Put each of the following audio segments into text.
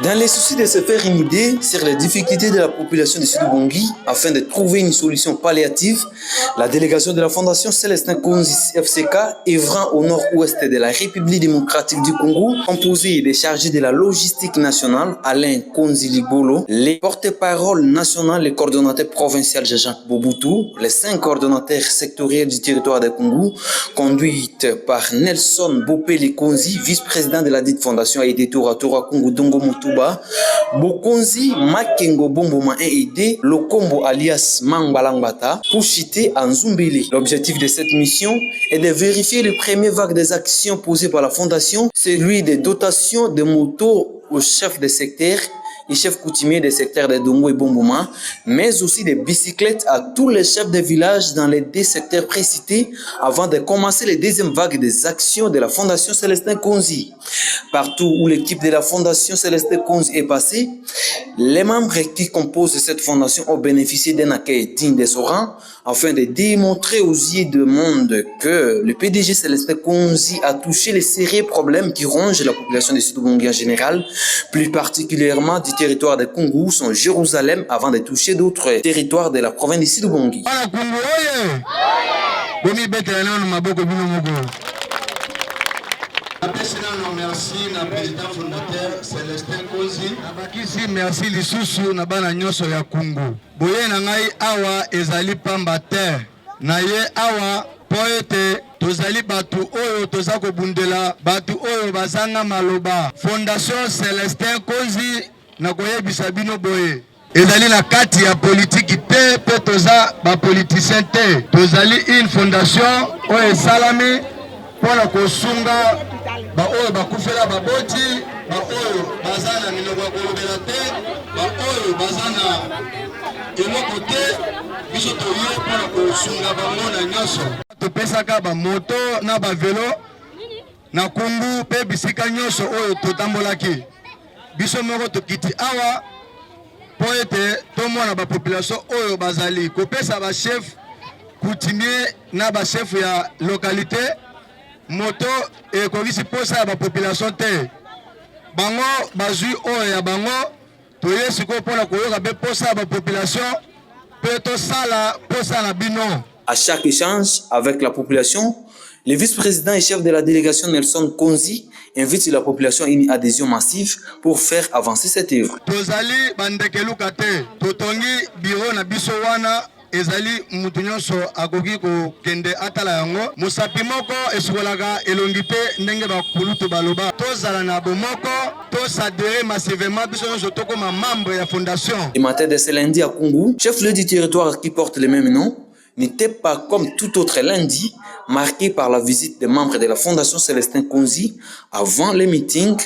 Dans les soucis de se faire une idée sur les difficultés de la population de Sud-Bangui, afin de trouver une solution palliative, la délégation de la Fondation Célestin Konzi FCK, œuvrant au nord-ouest de la République démocratique du Congo, composée des chargés de la logistique nationale, Alain Konzi Libolo, les porte-parole nationaux, les coordonnateurs provinciaux Jean-Jacques Bobutu, les 5 coordonnateurs sectoriels du territoire de Congo, conduite par Nelson Bopeli Konzi, vice-président de la dite fondation, a été tour à tour à Congo Dongo Motuba, Bokonzi Makengo Bomboma aidé Lokombo alias Mangbalangbata pour chiter en Zumbele. L'objectif de cette mission est de vérifier les premières vagues des actions posées par la fondation, celui des dotations de motos aux chefs de secteur et chefs coutumiers des secteurs de Dongo et Bomboma, mais aussi des bicyclettes à tous les chefs de village dans les 2 secteurs précités avant de commencer les deuxièmes vagues des actions de la Fondation Célestin Konzi. Partout où l'équipe de la Fondation Célestin Konzi est passée, les membres qui composent cette fondation ont bénéficié d'un accueil digne de son rang afin de démontrer aux yeux du monde que le PDG Célestin Konzi a touché les sérieux problèmes qui rongent la population de Sud-Bangui en général, plus particulièrement du territoire de Congo, son Jérusalem, avant de toucher d'autres territoires de la province de Sud-Bangui. Merci na président fondateur Célestin Konzi. Abakisi merci lisusu na bana nyoso ya Congo. Boye na ngai awa ezali pamba terre. Na ye awa poete tozali batu oyo toza kobundela batu oyo bazanga maloba. Fondation Célestin Konzi na koyebisa bino boye. Ezali na kati ya politiki te pe toza ba politicien te. Tozali une fondation oyo salami pona kosunga ba oyo bakufela baboti ba oyo bazana minoko ya kolobela te ba oyo bazana eloko te biso toye mpona kosunga bango na nyonso topesaka bamoto na bavelo na Kungu mpe bisika nyonso oyo totambolaki biso moko tokiti awa po ete tomona bapopulation oyo bazali kopesa bachef coutumier na bachef ya localité moto ekokisi posa ya population te bango bazui oyo ya bango toye sikoyo mpona koyoka mpe posa ya population mpe tosala posa na bino. À chaque échange avec la population, le vice-président et chef de la délégation Nelson Konzi invite la population à une adhésion massive pour faire avancer cette œuvre. Tozali bandeke luka te totongi biro na biso wana ezali mutu nyonso akoki kokende atala yango mosapi moko esukolaka elongi te ndenge bakulutu baloba tozala na bomoko tosadere massivement biso nyonso tokoma membre ya fondation. Le matin de ce lundi à Kungu, chef-lieu du territoire qui porte le même nom, n'était pas comme tout autre lundi marqué par la visite des membres de la Fondation Célestin Konzi avant les meetings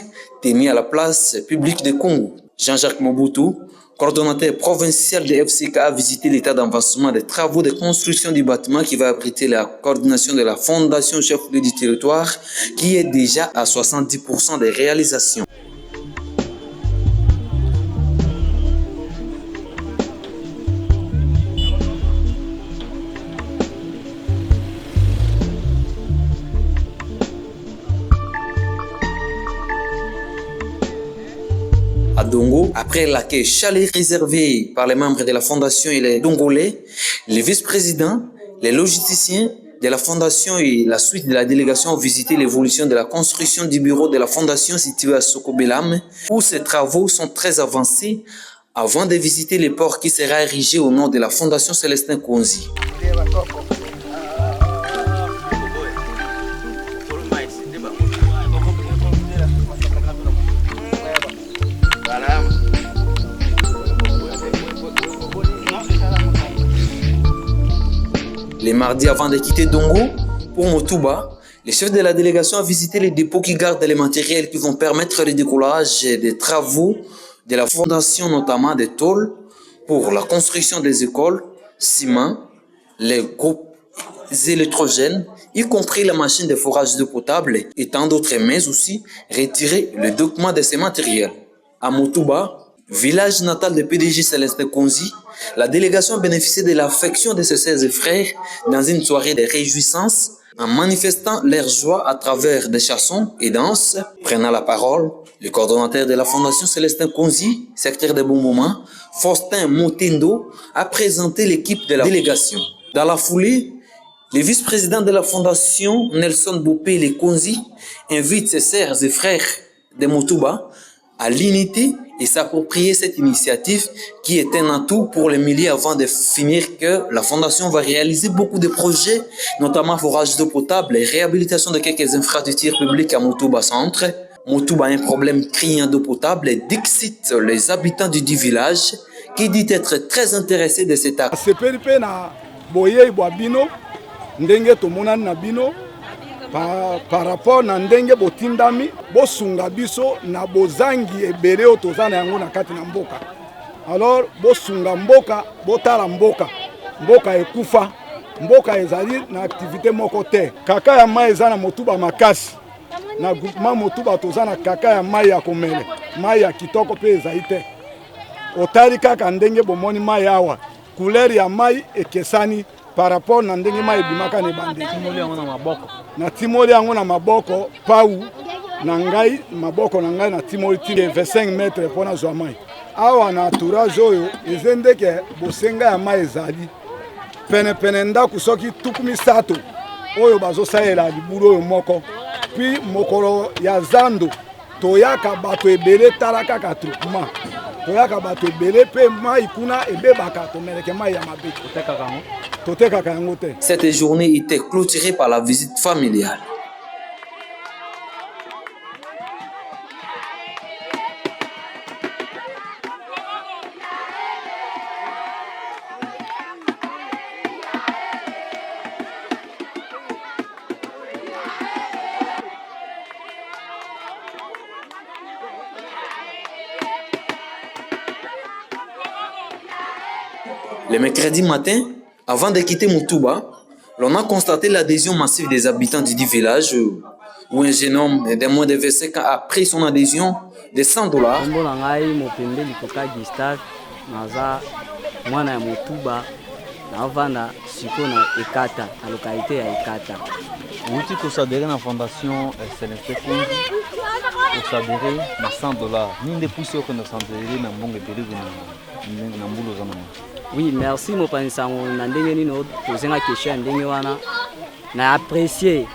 tenus à la place publique de Congo. Jean-Jacques Mobutu, coordonnateur provincial de FCK, a visité l'état d'avancement des travaux de construction du bâtiment qui va abriter la coordination de la Fondation chef-lieu du territoire qui est déjà à 70% des réalisations. À Dongo, après l'accueil chaleureux réservé par les membres de la fondation et les Dongolais, les vice-présidents, les logisticiens de la fondation et la suite de la délégation ont visité l'évolution de la construction du bureau de la fondation situé à Sokobelam, où ces travaux sont très avancés avant de visiter le port qui sera érigé au nom de la Fondation Célestin Konzi. Les mardis avant de quitter Dongo, pour Motuba, les chefs de la délégation ont visité les dépôts qui gardent les matériels qui vont permettre le décollage des travaux de la fondation, notamment des tôles pour la construction des écoles, ciment, les groupes électrogènes y compris la machine de forage d'eau potable et tant d'autres, mais aussi retirer le document de ces matériels. À Motuba, village natal de PDG Célestin Konzi, la délégation bénéficiait de l'affection de ses 16 frères dans une soirée de réjouissance en manifestant leur joie à travers des chansons et danses. Prenant la parole, le coordonnateur de la Fondation Célestin Konzi, secteur de Bon Moment, Faustin Motendo, a présenté l'équipe de la délégation. Dans la foulée, le vice-président de la Fondation, Nelson Bopé Konzi, invite ses sœurs et frères de Motuba à l'unité et s'approprier cette initiative qui est un atout pour les milliers avant de finir que la Fondation va réaliser beaucoup de projets, notamment forage d'eau potable et réhabilitation de quelques infrastructures publiques à Motuba Centre. Motuba a un problème criant d'eau potable et dixit les habitants du village qui dit être très intéressés de cet acte. Par rapport na ndenge botindami bosunga biso na bozangi ebele o tozana yango na kati na mboka. Alors bosunga mboka botala mboka ekufa mboka ezali na activité moko te. Kaka ya mai eza na Motuba makasi na groupement Motuba tozana kaka ya mai ya komele mai ya kitoko pe ezali te. Otali kaka ndenge bomoni mai awa couleur ya mai ekesani par rapport na ndenge mai bimaka ne bande na timoli yango na maboko pau na ngai maboko na ngai na timoli 25 mètres pona zwa mai awa na entourage oyo ezendeke bosenga ya mai ezali pene ndako soki tukumi sato oyo bazosalela libulu oyo moko puis mokolo ya zando toyaka bato ebele tala kaka troupement toyaka bato ebele pe mai kuna ebebaka tomeleke mai ya mabe totekaka yango te. Cette journée était clôturée par la visite familiale. Le mercredi matin, avant de quitter Motuba, l'on a constaté l'adhésion massive des habitants du village où un jeune homme de moins de 25 ans a pris son adhésion de $100. Outi kusadere na fondation Célestin Konzi kusadere na $100 ninde pousse ko na sandere na mbonge beligu na mbulo za mama. Oui, merci mon pansango na ndenge nino tozenga question ndenge wana na apprécier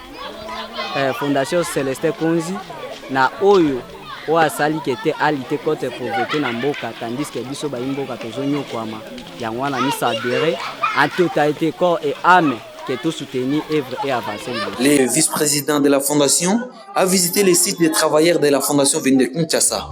fondation Célestin Konzi na oyo o asali kete alite contre pauvreté na mboka tandis que biso ba mboka tozonyo kwama yango wana mi s'adhérer en totalité corps et âme que tout soutenir œuvre et avancer. Le vice-président de la fondation a visité les sites des travailleurs de la fondation venus de Kinshasa.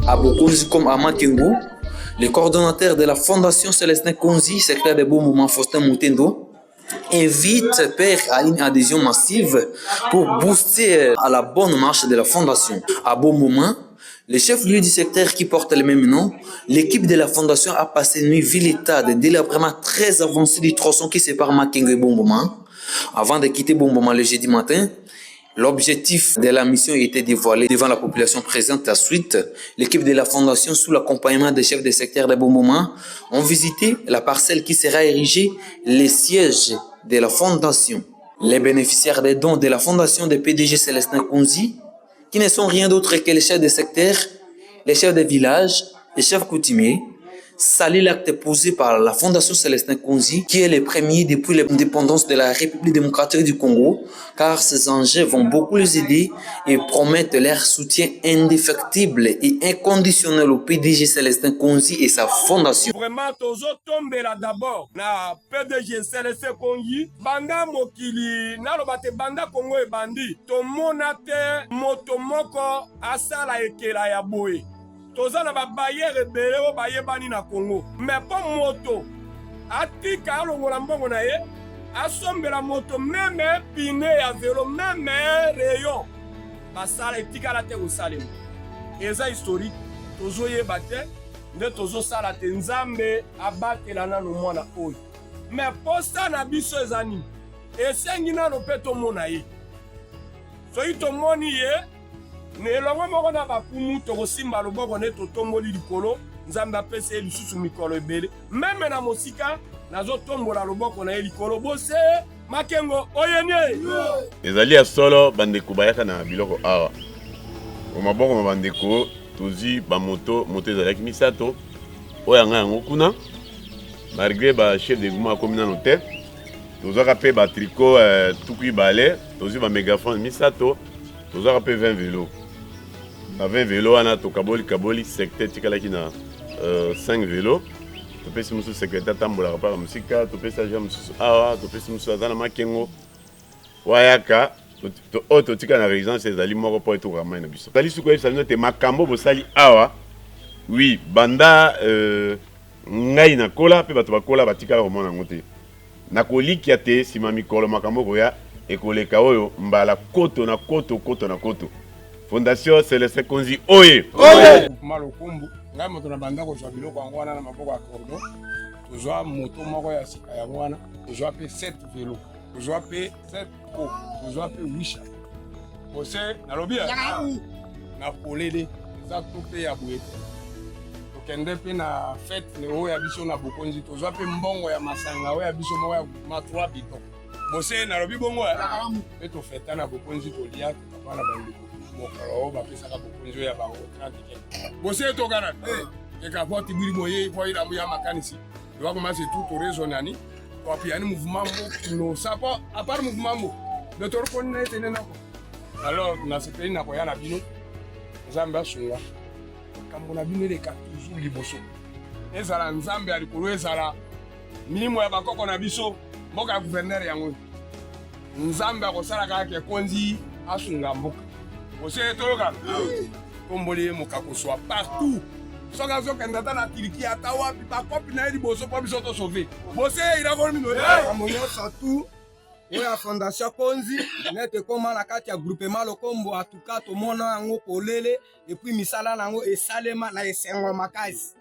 À Bokonzi comme à Makengo, le coordonnateur de la Fondation Célestin Konzi, secteur de Bon Moment, Faustin Motendo, invite Père à une adhésion massive pour booster à la bonne marche de la Fondation. À Bon Moment, le chef-lieu du secteur qui porte le même nom, l'équipe de la Fondation a passé une nuit villétade de délabrement très avancé du tronçon qui sépare Makengo et Bon Moment. Avant de quitter Bon Moment le jeudi matin, l'objectif de la mission était dévoilé devant la population présente. À suite, l'équipe de la Fondation, sous l'accompagnement des chefs de secteur de Bon Moment, ont visité la parcelle qui sera érigée, les sièges de la Fondation. Les bénéficiaires des dons de la Fondation de PDG Célestin Konzi, qui ne sont rien d'autre que les chefs de secteur, les chefs de village, les chefs coutumiers, salue l'acte posé par la Fondation Célestin Konzi, qui est le premier depuis l'indépendance de la République démocratique du Congo, car ces enjeux vont beaucoup les aider et promettent leur soutien indéfectible et inconditionnel au PDG Célestin Konzi et sa fondation. Vraiment, tozo tombela d'abord na PDG Célestin Konzi, banda mokili, nalobate banda Congo e bandi, tomona te moto moko asala ekela ya boye. Toza na babaye rebele o baye bani na Congo. Mais po moto atika alongola mbongo na ye, asombela moto meme pine ya velo meme rayon. Basala etika la te osalema. Eza historique, tozo yeba te, nde tozo sala te nzambe abatela nano mwana oyo. Mais posta na biso ezani, esengi nano pe tomona ye. Soki tomoni ye, ne elongo moko na bakumu tokosimba loboko ne totomboli likolo, nzambe apesa ye lisusu mikolo ebele. Meme na mosika, nazotombola loboko na ye likolo, bose makengo oyenie. Ezali ya solo bandeko bayaka na biloko awa. Omabongo mabandeko tozi bamoto moto ezalaki misato oyo anga yango kuna malgré ba chef de gouvernement akomi nano te tozwaka mpe batricot tuku ibale tozwi bamégafone misato tozwaka mpe 20 vélo na 20 vélo wana tokaboli secteur tikalaki na 5 vélo topesi mosusu secrétaire atambolaka mpa bamosika topesi agent mosusu awa topesi mosusu aza na makengo wayaka oyo totika na résidence ezali moko mpo etuka mai na biso ezali suku oyebisa bino te makambo bosali awa oui banda ngai nakola mpe bato bakola batikala komona yango te nakolikia te nsima mikolo makambo koya ekoleka oyo mbala koto na koto Fondation Célestin Konzi oye malokumbu ngai moto na banda kozwa biloko yango wana na maboko ya cordon tozwa moto moko ya sika yango wana tozwa mpe 7 vélo tozwa mpe 7 po tozwa mpe 8 bose nalobi na polele eza to mpe ya boye te tokende mpe na fete oyo ya biso na bokonzi tozwa mpe mbongo ya masanga oyo ya biso moko ya ma 3 bidon bose nalobi bongo mpe tofeta na bokonzi tolia tokapa na bandeko mokolo oyo bapesaka bokonzi oyo ya bango 30 bose tokana eka po tibili boye po ila ya makanisi doit commencer tout au raisonnani to apiani mouvement no sapo à part mouvement mo de to reconnaît tenena ko alors na ce pays na ko ya na bino nzambe asunga kambo na bino leka toujours liboso ezala nzambe alikolo ezala milimo ya bakoko na biso mboka ya gouverneur yango nzambe akosala kaka Konzi asunga mboka ose toyoka komboli mokako soit partout soki azokende ata na Turquie ata wapi bakopi na ye liboso mpo biso tosauve bose ilakolo mino kambo nyonso tu oyo ya Fondation Konzi nete ekóma na kati ya groupement Lokombo atuka tomona yango polele epuis misala na yango esalema na esengo makasi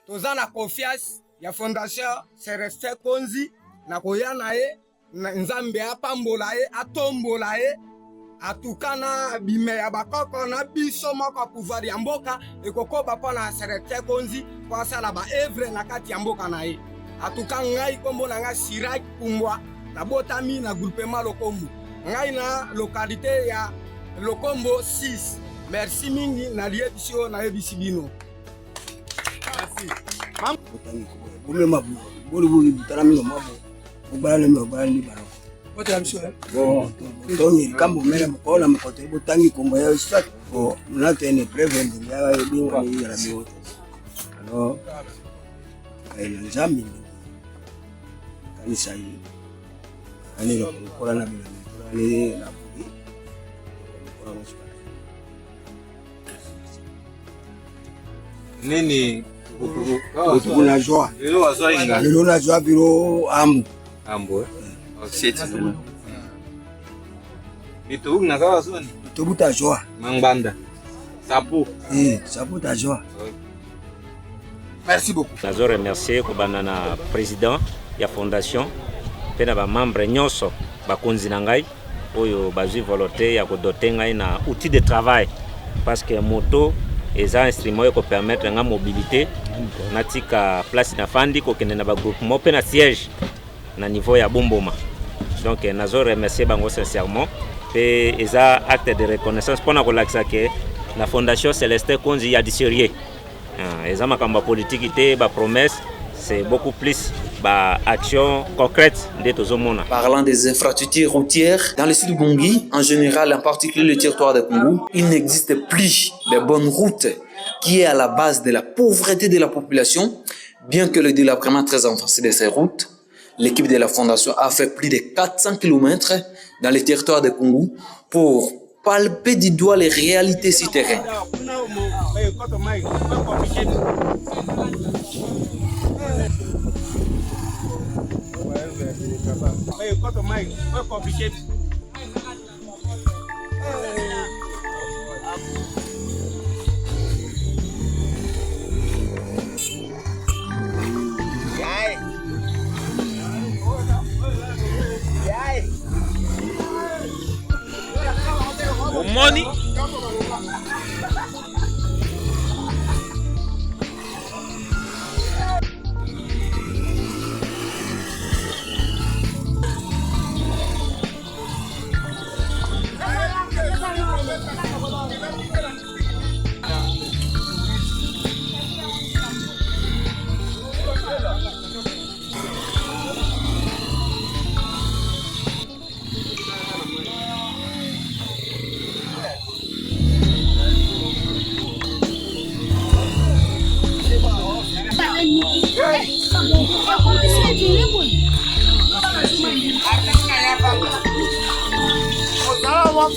toza na confiance ya Fondation Célestin Konzi na koya na ye nzambe apambola ye atombola ye atukana bime ya bakoko na biso moko pouvoir ya mboka ekokoba mpo na Célestin Konzi mpo asala baevre na kati ya mboka na ye atuka ngai kombo na ngai Sirak Kumbwa nabotami na groupement Lokombo ngai na localité ya Lokombo 6 merci mingi na liebisi oyo nayebisi bino Tony kambo mera mkola mkoto butangi kombo ya isat o natene prevent ya bingo ni ya biwo alors ile nzambi kanisa hii ani ro kola na bila ni na budi nini kuna joa lelo na joa biro ambo seti itu na kawa zoni tobuta joa mangbanda sapo sapo ta joa. Merci beaucoup. Nazo remercier ko banana président ya fondation pe na ba membre nyonso bakonzi na ngai oyo bazwi volonté ya ko doter ngai na outil de travail parce que moto eza instrument ko permettre nga mobilité natika place na fandi ko kende na ba groupement pe na siège na niveau ya Bomboma. Donc nazo remercier bango sincèrement pe eza acte de reconnaissance pour na ko lakisa ke la Fondation Célestin Konzi ya disérieux eza makambo politique te ba promesse, c'est beaucoup plus ba action concrète de tozomona. Parlant des infrastructures routières dans le sud Bongi, en général, en particulier le territoire de Congo, il n'existe plus de bonnes routes qui est à la base de la pauvreté de la population. Bien que le délabrement très avancé de ces routes, l'équipe de la fondation a fait plus de 400 km dans le territoire de Congo pour palper du doigt les réalités sur terrain. Money.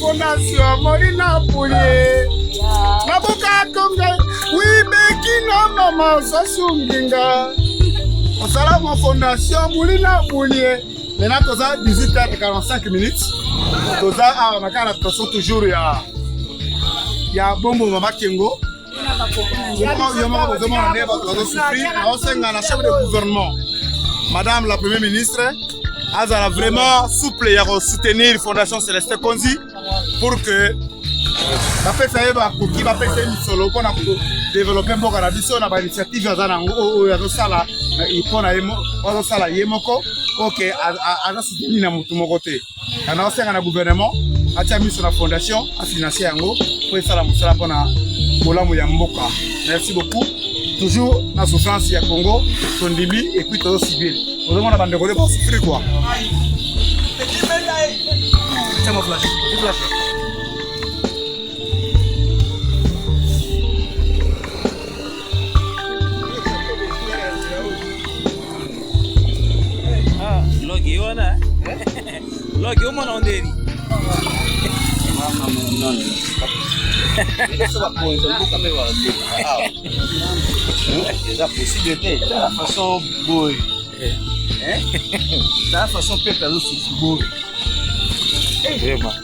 Fondation Molina Poulier Nabuka Konga Wibeki na mama Sasunginga Osala Fondation Molina Poulier. Maintenant toza 18h45. Toza a makana toso toujours ya bombo mama Kengo. La chef de gouvernement, Madame la Première ministre, elle a vraiment souple à soutenir la Fondation Célestin Konzi pour que la personne qui va faire une solo pour développer un peu la vision de l'initiative de la ok, à la soutenir à mon côté. Quand on a un gouvernement, a mis sur la fondation, a financé un go pour ça la moussala pour la mboka. Merci beaucoup. Toujours dans la souffrance du Congo, Tondimi et puis tout civil. Vous avez un bandegolé pour souffrir quoi. Tiens mon flash, flash. Logi wana. Logi umona ondeni. C'est possible de la façon boy. La façon peuple aussi boy. Vraiment.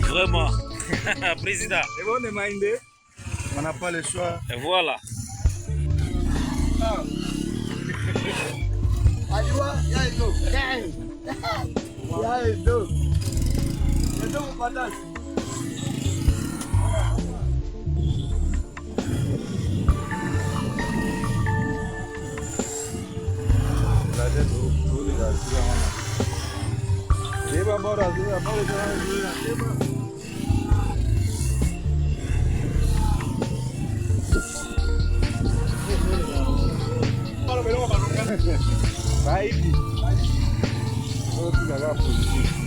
Vraiment, président. Et bon, on n'a pas le choix. Et voilà. Baby. Oh, tu vas voir positif.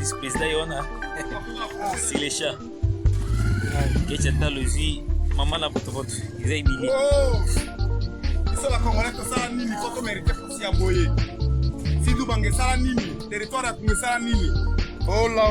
vice-président yona Silesha kecha talozi mama na potopoto iza ibili la Congolais tosala nini foto mérite fosi ya boye sidu bange sala nini territoire ya kunge sala nini ola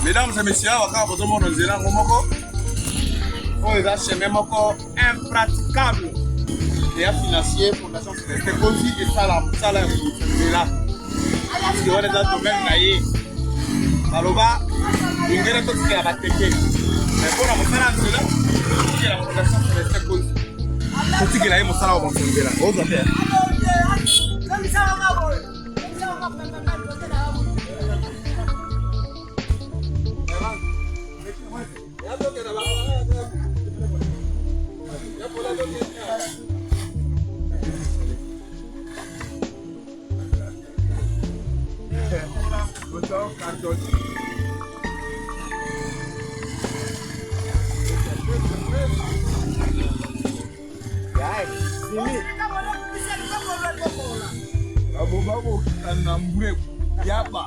Mesdames et messieurs, wakati bozomona nzela ngomoko oyo eza chemin moko impraticable et financier fondation Célestin Konzi esala mosala ya nzela parce que wana eza domaine na ye baloba ingere totikela bateke mais mpona mosala ya nzela totikela fondation Célestin Konzi totikela ye mosala wa banzela ozwa te Keba.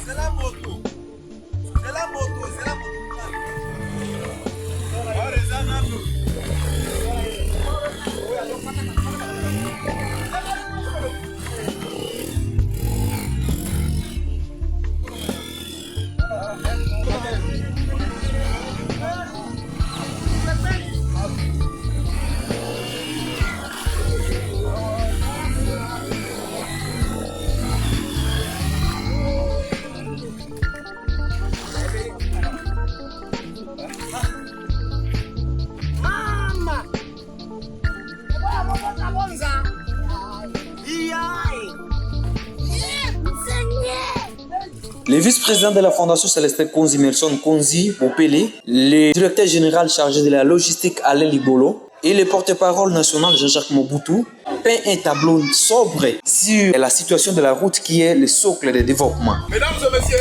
C'est la moto. Le vice-président de la Fondation Célestin Konzi, Nelson Konzi Bopele, le directeur général chargé de la logistique Alain Libolo et le porte-parole national Jean-Jacques Mobutu peint un tableau sobre sur la situation de la route qui est le socle de développement. Mesdames et messieurs,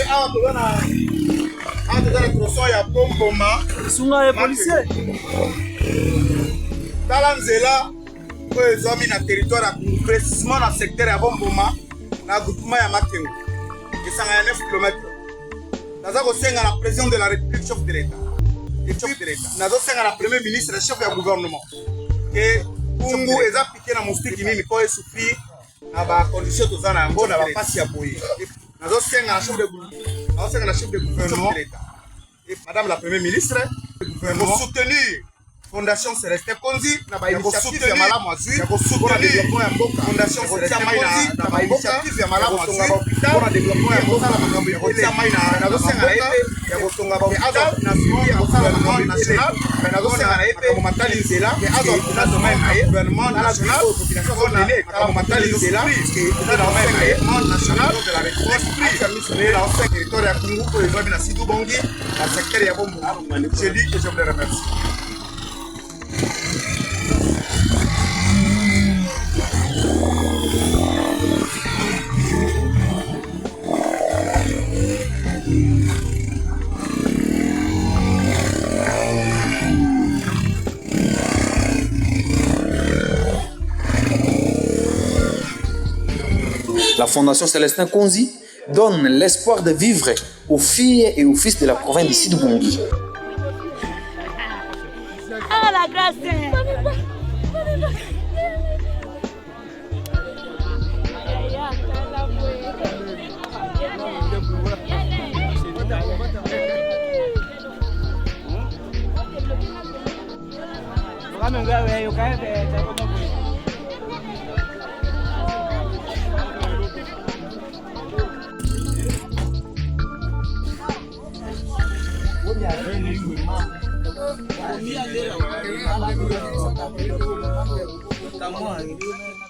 Talanzela, ezami na territoire ya précisément na secteur ya Bomboma na groupement ya Makengo. Esanga ya 9 km. Naza kosenga na président de la République, chef de l'État. Nazo senga na premier ministre, chef ya gouvernement. Que Kungu eza piqué na moustiki nini ko esouffrir na ba condition tozana yango na ba pasi ya boye. Nazo senga na chef de gouvernement. Nazo senga na chef de gouvernement de l'État. Et madame la première ministre, pour soutenir Fondation Célestin Konzi na ba initiative ya malamu azui pour soutenir Fondation Célestin Konzi na ba initiative ya malamu azui pour le développement ya mboka na makambo ya kotia mai na dosenga na ete ya kotonga ba hôpital national ya kosala makambo national na dosenga na ete ko matali nzela ke azo kuna doma na gouvernement national population na makambo matali nzela ke kuna doma na gouvernement national de la République ya missionnaire na au territoire ya Kungu ko ezwa na Sidou Bongi na secteur ya Bombo. Je dis que je vous remercie. La Fondation Célestin Konzi donne l'espoir de vivre aux filles et aux fils de la province de Sidou-Bongi. Ah, la grâce! Estamos ahí.